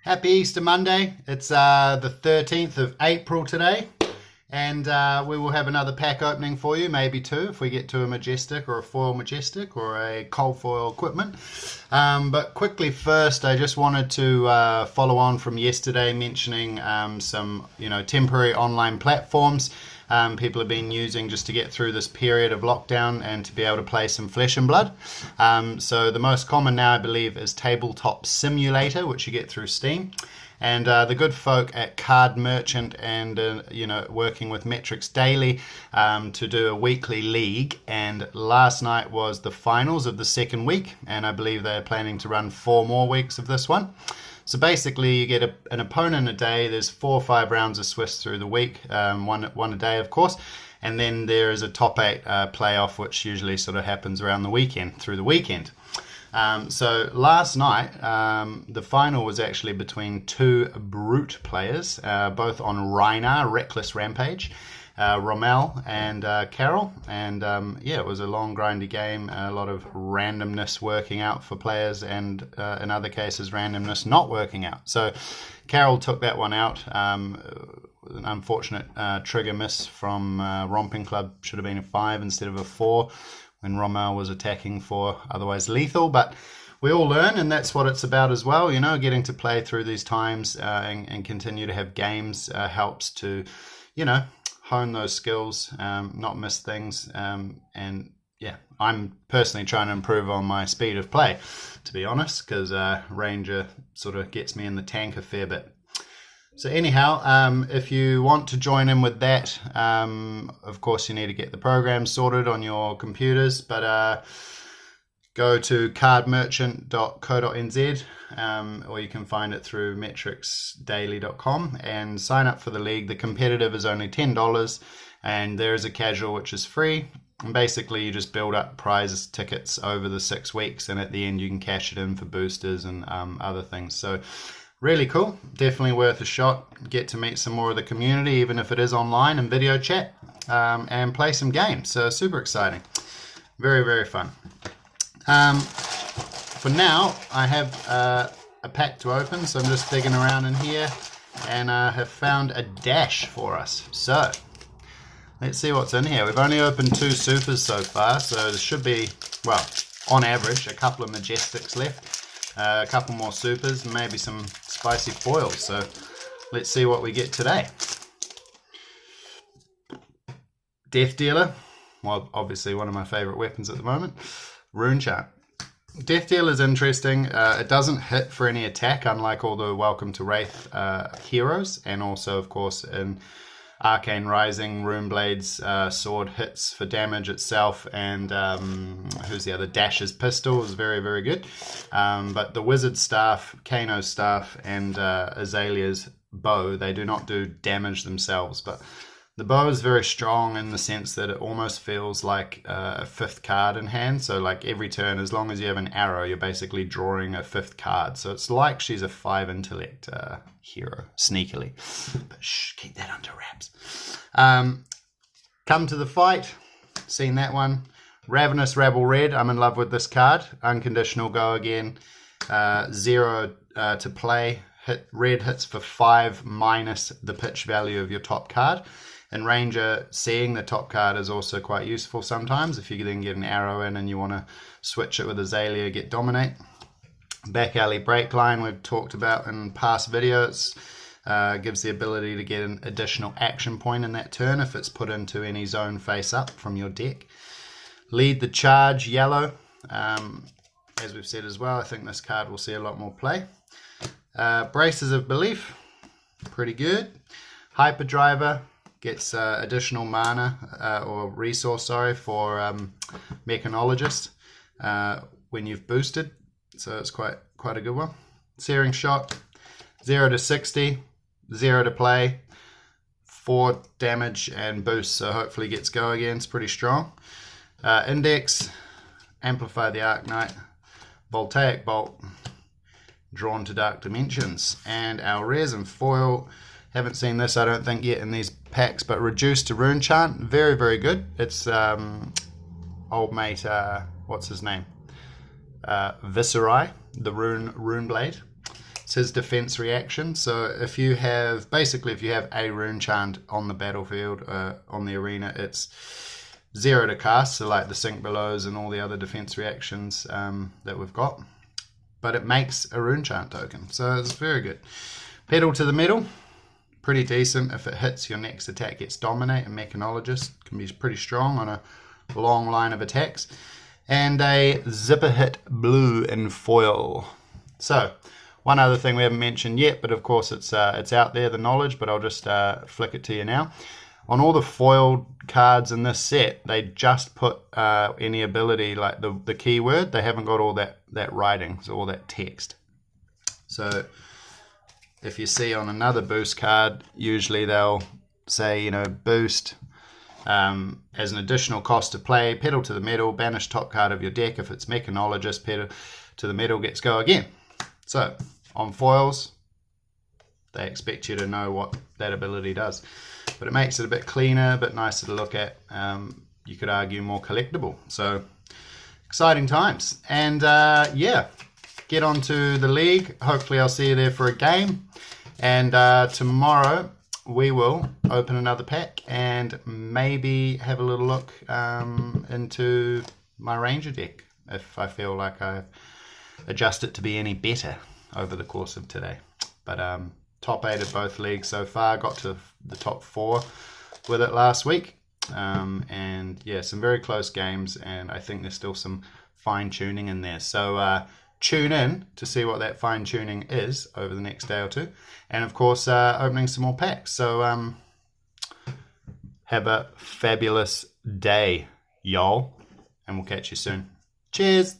Happy Easter Monday. It's the 13th of April today, and we will have another pack opening for you, maybe two if we get to a Majestic or a Foil Majestic or a Cold Foil Equipment. But quickly first, I just wanted to follow on from yesterday mentioning some temporary online platforms people have been using just to get through this period of lockdown and to be able to play some Flesh and Blood. So the most common now, I believe, is Tabletop Simulator, which you get through Steam. And the good folk at Card Merchant and working with Metrics Daily to do a weekly league. And last night was the finals of the second week, and I believe they're planning to run 4 more weeks of this one. So basically, you get an opponent a day. There's 4 or 5 rounds of Swiss through the week, one a day, of course. And then there is a top 8 playoff, which usually sort of happens around the weekend, through the weekend. So last night, the final was actually between 2 brute players, both on Rhinar, Reckless Rampage, Rommel and Carol. And it was a long, grindy game, a lot of randomness working out for players, and in other cases, randomness not working out. So Carol took that one out. An unfortunate trigger miss from Romping Club. Should have been a 5 instead of a 4 when Rommel was attacking for otherwise lethal. But we all learn, and that's what it's about as well. Getting to play through these times and continue to have games helps to, hone those skills, not miss things. And yeah, I'm personally trying to improve on my speed of play, to be honest, because Ranger sort of gets me in the tank a fair bit. So anyhow, if you want to join in with that, of course you need to get the program sorted on your computers, but go to cardmerchant.co.nz, or you can find it through metricsdaily.com and sign up for the league. The competitive is only $10, and there is a casual which is free. And basically you just build up prize tickets over the 6 weeks, and at the end you can cash it in for boosters and other things. So really cool, definitely worth a shot. Get to meet some more of the community, even if it is online and video chat, and play some games. So super exciting, very, very fun. For now, I have a pack to open, so I'm just digging around in here, and I have found a dash for us. So let's see what's in here. We've only opened 2 supers so far, so there should be, well, on average, a couple of Majestics left, a couple more supers, and maybe some spicy foils. So let's see what we get today. Death Dealer, well, obviously one of my favorite weapons at the moment. Rune Chant. Death Dealer is interesting. It doesn't hit for any attack, unlike all the Welcome to Wraith heroes, and also, of course, in Arcane Rising, Runeblade's sword hits for damage itself, and who's the other? Dash's pistol is very, very good. But the Wizard's staff, Kano's staff, and Azalea's bow, they do not do damage themselves, but the bow is very strong in the sense that it almost feels like a 5th card in hand. So like every turn, as long as you have an arrow, you're basically drawing a 5th card. So it's like she's a 5 intellect hero, sneakily. But shh, keep that under wraps. Come to the Fight. Seen that one. Ravenous Rabble Red. I'm in love with this card. Unconditional go again. 0 to play. Red hits for 5 minus the pitch value of your top card. And Ranger, seeing the top card is also quite useful sometimes. If you then get an arrow in and you want to switch it with Azalea, get Dominate. Back Alley Breakline, we've talked about in past videos. Gives the ability to get an additional action point in that turn if it's put into any zone face up from your deck. Lead the Charge, yellow. As we've said as well, I think this card will see a lot more play. Braces of Belief, pretty good. Hyperdriver gets additional mana or resource, for Mechanologist when you've boosted, so it's quite a good one. Searing Shot, 0 to 60, 0 to play, 4 damage and boost, so hopefully gets go again. It's pretty strong. Index, Amplify the Arknight, Voltaic Bolt, Drawn to Dark Dimensions, and our rares and foil. Haven't seen this, I don't think, yet in these packs, but Reduced to Rune Chant, very, very good. It's old mate, what's his name? Viserai, the Rune Blade. It's his defense reaction. So if you have, basically if you have a rune chant on the battlefield, on the arena, it's 0 to cast, so like the Sink Belows and all the other defense reactions that we've got. But it makes a rune chant token, so it's very good. Pedal to the Metal, pretty decent. If it hits, your next attack gets Dominate, and Mechanologist can be pretty strong on a long line of attacks. And a Zipper Hit Blue in foil. So, one other thing we haven't mentioned yet, but of course it's out there, the knowledge, but I'll just flick it to you now. On all the foiled cards in this set, they just put any ability, like the keyword. They haven't got all that writing, so all that text. So if you see on another boost card, usually they'll say, you know, boost as an additional cost to play, pedal to the metal, banish top card of your deck. If it's Mechanologist, pedal to the metal gets go again. So on foils, they expect you to know what that ability does. But it makes it a bit cleaner, a bit nicer to look at. You could argue more collectible. So exciting times. And yeah, get onto the league. Hopefully I'll see you there for a game. And tomorrow we will open another pack and maybe have a little look into my Ranger deck if I feel like I've adjusted it to be any better over the course of today. But top 8 of both leagues so far. Got to the top 4 with it last week. And yeah, some very close games, and I think there's still some fine tuning in there. So tune in to see what that fine tuning is over the next day or two. And of course, opening some more packs. So have a fabulous day, y'all, and we'll catch you soon. Cheers.